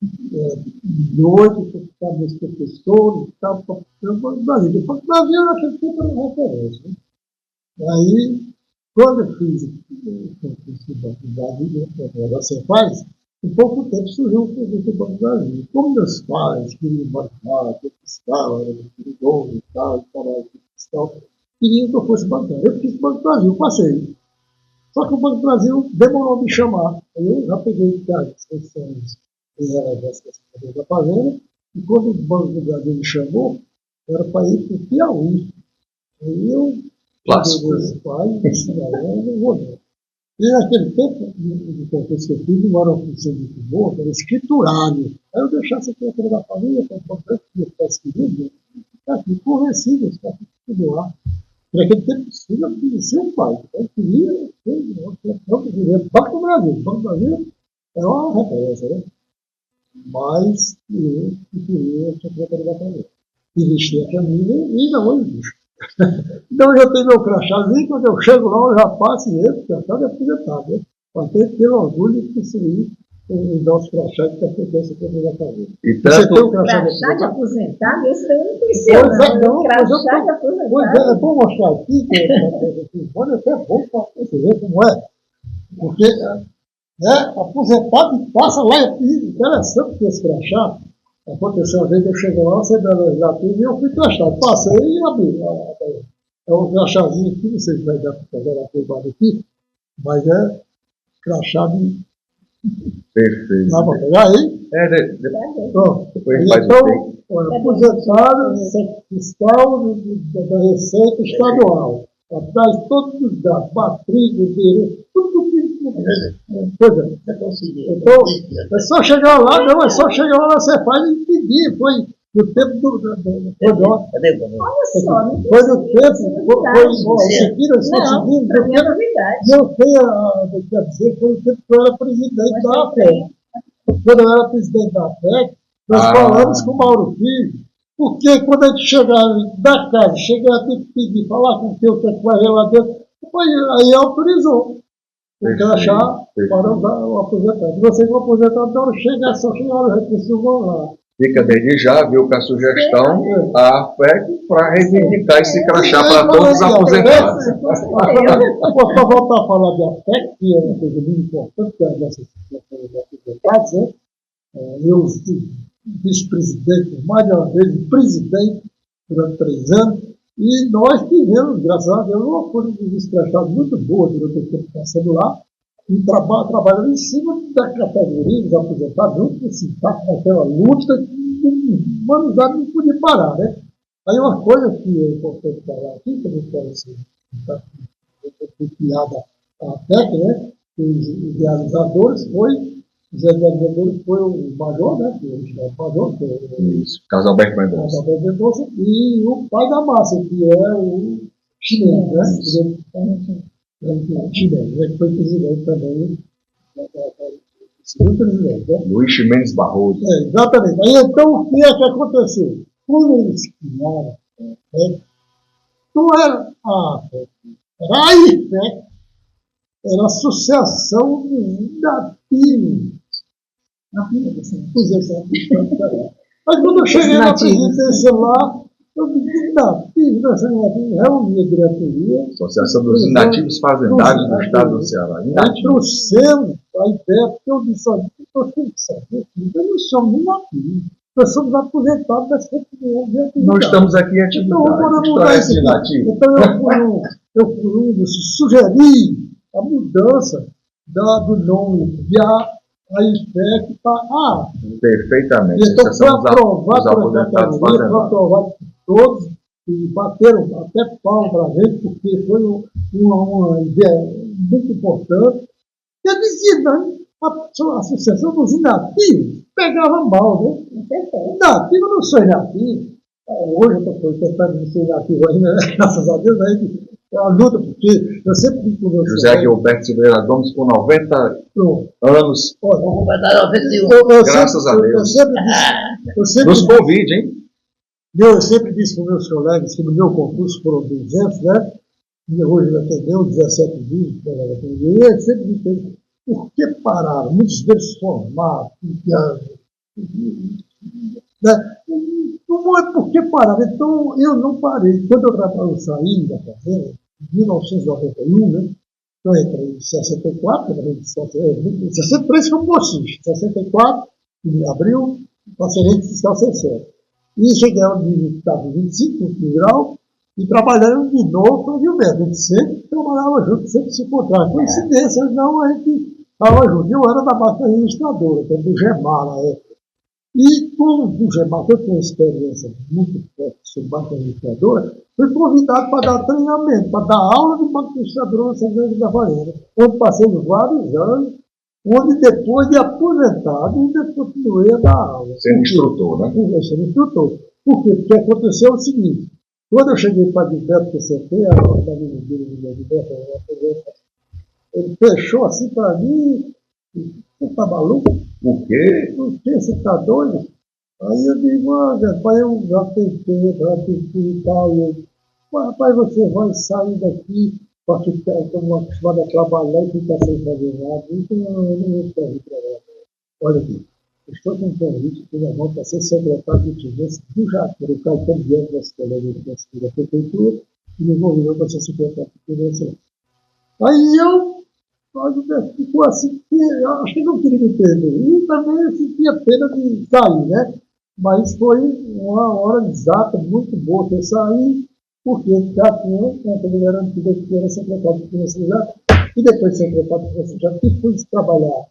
De noite, eu ficava meus professores e tal, para o Banco do Brasil. O Banco do Brasil naquele tempo era uma referência. Né? Aí, quando eu fiz o concurso do Banco do Brasil, você faz, em pouco tempo surgiu o concurso do Banco do Brasil. Como meus pais queriam bancar, que fiscal, era perigoso e tal, queriam que eu fosse bancário. Eu fiz o Banco do Brasil, passei. Só que o Banco do Brasil demorou a me chamar. Aí eu já peguei as inscrições em relevância da Fazenda, e quando o Banco do Brasil me chamou, era para ir para o Piauí. Aí eu, meus pais, disse, não vou não. E naquele tempo, de concurso que eu fiz, não era uma função muito boa, era escriturário. Aí eu deixava a secretaria da família, para o meu pai escrevendo, está aqui, convencido, está aqui, tudo lá. Naquele tempo, eu conhecia o pai. Eu queria, Banco do Brasil. Banco do Brasil é uma referência, né? Mas eu queria a secretaria da família. Investi a família e não existe. Então, eu já tenho meu crachazinho, quando eu chego lá, eu já passo e entro, crachá de aposentado, né? Mas tenho que ter orgulho de possuir o nosso crachá de pertença da família. E Você tem tanto, um crachá de aposentado? Esse eu não conhecia, não. Crachá de aposentado. Pois é, vou mostrar aqui, pode até bom para você ver como é. Porque aposentado passa lá, é interessante que esse crachá. Aconteceu uma vez que eu cheguei lá, você legislativo, e eu fui crachado. Passei e abri. É um crachazinho aqui, não sei se vai dar para fazer a privada aqui, mas é crachado. perfeito. Dá para pegar aí? Pronto. Depois faz Então, aposentado, fiscal da Receita Estadual. Traz todos os dados, matrícula, endereço, tudo que. Pois é. Então, é só chegar lá, não, é só chegar lá, você faz e pedir. Foi no tempo do. Olha só, não foi no tempo. para mim é novidade. Eu tenho, quer dizer, foi no tempo que eu era presidente da APEC. Quando eu era presidente da APEC, nós falamos com o Mauro Filho, porque quando a gente chegar da casa, chegar a ter que pedir, falar com o que vai lá dentro, aí autorizou. O crachá para o aposentado. Você que é aposentado, então chega, só chega lá, recursos vão lá. Fica desde já, viu, com a sugestão a FEC para reivindicar esse crachá para todos os aposentados. Para voltar a falar de APEC, que é uma coisa muito importante, que é a nossa situação de aposentados, né? Eu fui vice-presidente, mais de uma vez, presidente, durante 3 anos, e nós tivemos, graças a Deus, uma coisa de vice-prestado muito boa durante o tempo passando lá, e trabalhando em cima da categoria dos aposentados, junto com o sindicato, naquela luta que a humanidade não podia parar, né? Aí uma coisa que é importante falar aqui, que a gente pode ser criada a PEC, né? Os idealizadores os idealizadores foi o Major, né? O Major, Isso, Carlos Alberto Mendonça, e o pai da massa, que é o chinês, né? Chinês, né? Que foi presidente também, segundo presidente, né? Luiz Chimenez Barroso. Exatamente. Aí então o que é que aconteceu? Quando eles criaram, não era a APEC, era a IFEC, era a Associação dos Nativos. Mas quando eu cheguei na presidência lá, eu disse, nativos, reuni a diretoria. Associação dos Inativos Fazendários do Estado do Ceará. Trouxemos a ideia, porque eu disse, olha, nós temos que saber que nós não somos nativos. Nós somos aposentados da atividade. Não estamos aqui em atividade. Então eu fui um dos sugeri a mudança do nome de a IFEC para a APEC. Perfeitamente. Então foi aprovado por categoria, foi aprovado por todos, e bateram até palma para a gente, porque foi uma ideia muito importante. Eu dizia, não, a Associação dos Inativos pegava mal, né? Inativo, eu não sou inativo. Hoje eu estou tentando não ser inativo ainda, né? Graças a Deus, aí a luta, porque eu sempre digo com você. José Gilberto Silveira Gomes, com 90 anos. Vou completar 91. Graças a Deus. Nos convide, hein? Eu sempre disse para os meus colegas que no meu concurso foram 200, né? E hoje já tem 17 dias, e eu sempre disse, por que pararam? Muitos deles formados, né? Não é por que pararam. Então, eu não parei. Quando eu saí da fazenda, em 1991, né? Eu entrei em 64, em 63 foi um bolsista, 64, em abril, para gerente fiscal 67. E cheguei ao estado 25, no grau, e trabalhando de novo com o Gilberto. A gente sempre trabalhava junto, sempre se encontrava. Coincidência, não, a gente estava junto. Eu era da base registradora, que era do GEMAR na época. E como o Gemato tem uma experiência muito forte sobre banco administradora, fui convidado para dar treinamento, para dar aula de banco administrador na Secretaria da Fazenda, onde passei vários anos, onde depois de aposentado, ainda continuei a dar aula. Sendo instrutor, né? Sendo instrutor. Por quê? Porque aconteceu o seguinte, quando eu cheguei para a Gilberto PCT, a hora da minha Gilberto, ele fechou assim para mim, você está maluco? O quê? Por que você está doido? Aí eu digo, rapaz, eu já tentei e tal. Rapaz, você vai sair daqui para ficar como acostumado a trabalhar e ficar sem fazer nada. Então, eu não vou ficar aqui trabalhando. Olha aqui, estou com um convite aqui na mão para ser secretário de Finanças do Jacaré, o Caetano Bianco da Secretaria de Finanças da Prefeitura, e me envolveu para ser secretário de Finanças. Aí eu ficou assim, eu acho que não queria me perder. E também eu sentia pena de sair, né? Mas foi uma hora exata, muito boa que eu saí, porque já tinha uma garantida que era secretário de Finanças já, e depois secretário de Finanças já, que fui trabalhar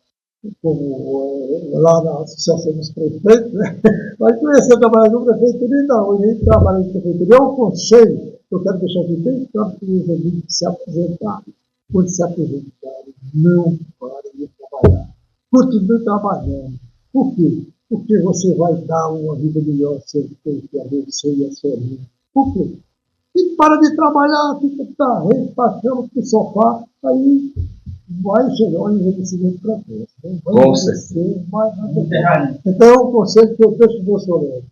como, lá na Associação dos Prefeitos, né? Mas comecei a trabalhar com prefeitura e não, eu nem trabalhei com prefeitura. É um conselho que eu quero deixar aqui bem claro para os amigos que se aposentaram. Quando se aposentarem, não parem de trabalhar. Continue trabalhando. Por quê? Porque você vai dar uma vida melhor ao seu filho, a você e a sua irmã. Por quê? E para de trabalhar, fica para cama, para o sofá, aí vai chegar um envelhecimento para frente. Vai envelhecer, mais nada. Então é um conselho que eu deixo para você ler.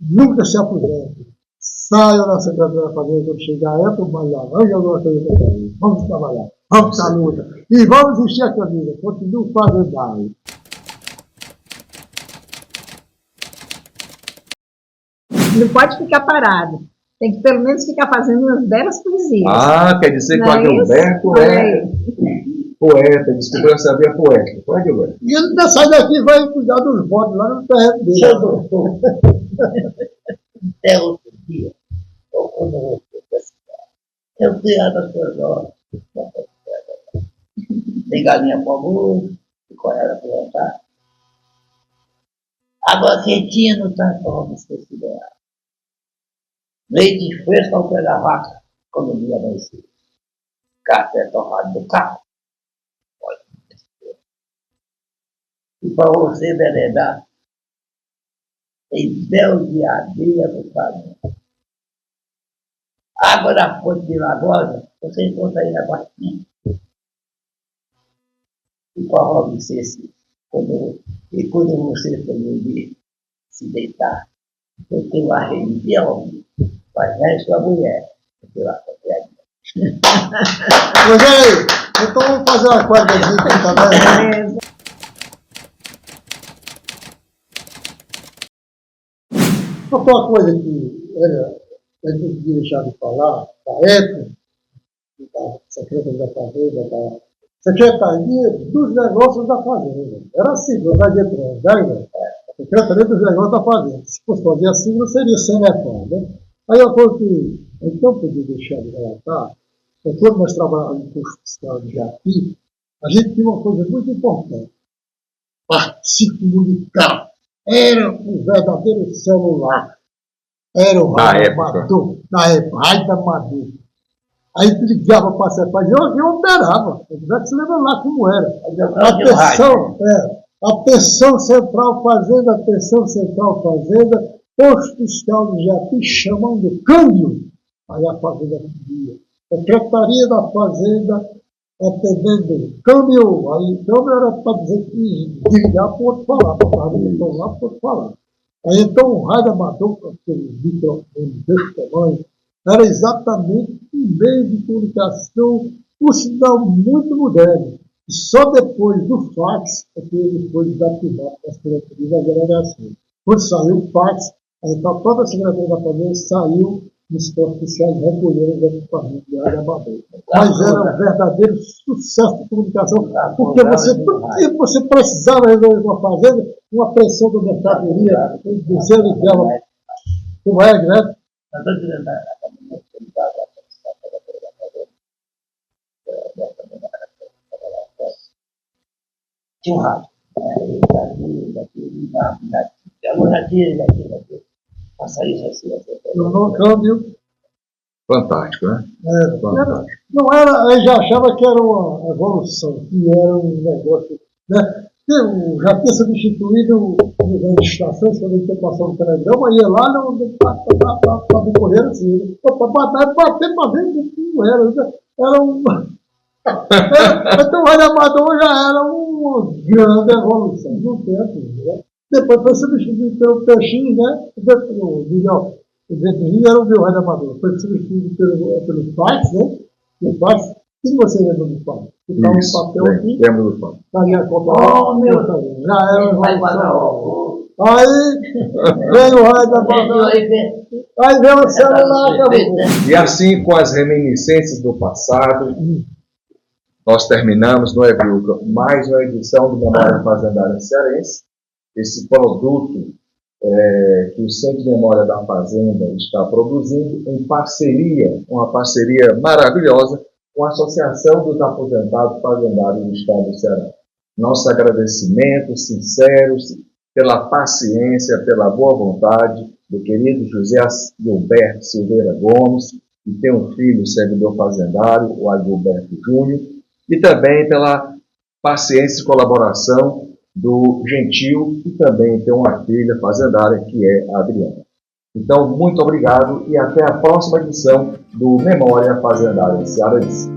Nunca se aposente. Saia da Secretaria da Fazenda quando chegar a época, mas lá, vamos alguma coisa para fazer. Vamos trabalhar, vamos para a luta. E vamos encher a camisa. Continue fazendo. Não pode ficar parado. Tem que pelo menos ficar fazendo umas belas poesias. Ah, quer dizer que o Adilberto é poeta, descobriu essa via poética. Foi, Adilberto? E ele ainda sai daqui e vai cuidar dos votos lá no terreno dele. Até outro dia, ou quando eu vou para a cidade, eu fui lá das suas horas, tem galinha para burro, e qual era para plantar. Água quentinha no tanque para vamos considerar. Leite fresco ao pé da vaca, quando o dia amanhecer. Café torrado do carro. E para você veredar, tem mel de abelha no caminho. Água da fonte milagrosa, você encontra aí na quartinha. E para você quando você também se deitar, eu tenho uma religião, mas não é sua mulher, pela qualquer. Pois é, então vamos fazer uma quadradinha aqui também. Só uma coisa que a gente podia deixar de falar, da época, da Secretaria da Fazenda, da Secretaria dos Negócios da Fazenda. Era assim, não vai dizer né? A Secretaria dos Negócios da Fazenda. Se fosse fazer assim, não seria Senefam, né? Aí eu coisa que a gente não podia deixar de relatar, é quando nós trabalhávamos no curso fiscal de Jati, a gente tinha uma coisa muito importante, para se comunicar. Era um verdadeiro celular. Era o rádio amador, na época, rádio amador. Aí tu ligava para a Cepaz, eu operava. Já se lembra lá como era. Atenção Central Fazenda, atenção Central Fazenda, posto fiscal de Jati chamando câmbio. Aí a Fazenda pedia. Secretaria da Fazenda atendendo câmbio. Aí câmbio era para dizer que ligar para o outro falar, para lá para o outro falar. Aí então o rádio amador, com aquele microfone desse tamanho, era exatamente um meio de comunicação, por sinal muito moderno. E só depois do fax é que ele foi desativado das Secretarias da Agregação. Quando saiu o fax, então toda a Secretaria da Fazenda saiu nos postos oficiais recolhendo os equipamentos de rádio amador. Mas era um verdadeiro sucesso de comunicação, porque você precisava resolver uma fazenda, uma pressão da mercadoria, você ligava com o Eg, né? Tinha um rádio. Faça isso assim. Eu não câmbio. Fantástico, né? Fantástico. Não era, aí já achava que era uma evolução, que era um negócio, né? Já tinha substituído as estações, quando a gente passava no telegrama, ia lá para decorrer assim, para bater para ver que não era. Era um. Então o radioamador já era uma grande evolução no tempo. Né? Depois foi substituído pelo PX, né? O DPI era o radioamador. Foi substituído pelo fax, né? O fax. Se você lembra do fax? Ficava um papel aqui. Lembro do fax. Fazia a conta. Já era uma evolução. Vai, Aí veio o radioamador. Aí veio o celular. E assim, com as reminiscências do passado, nós terminamos, não é, Vilca, mais uma edição do Memória Fazendária Cearense. Esse produto que o Centro de Memória da Fazenda está produzindo em parceria, uma parceria maravilhosa, com a Associação dos Aposentados Fazendários do Estado do Ceará. Nossos agradecimentos sinceros pela paciência, pela boa vontade do querido José Agilberto Silveira Gomes, que tem um filho servidor fazendário, o Agilberto Júnior, e também pela paciência e colaboração do Gentil, que também tem uma filha fazendária, que é a Adriana. Então, muito obrigado e até a próxima edição do Memória Fazendária Cearense.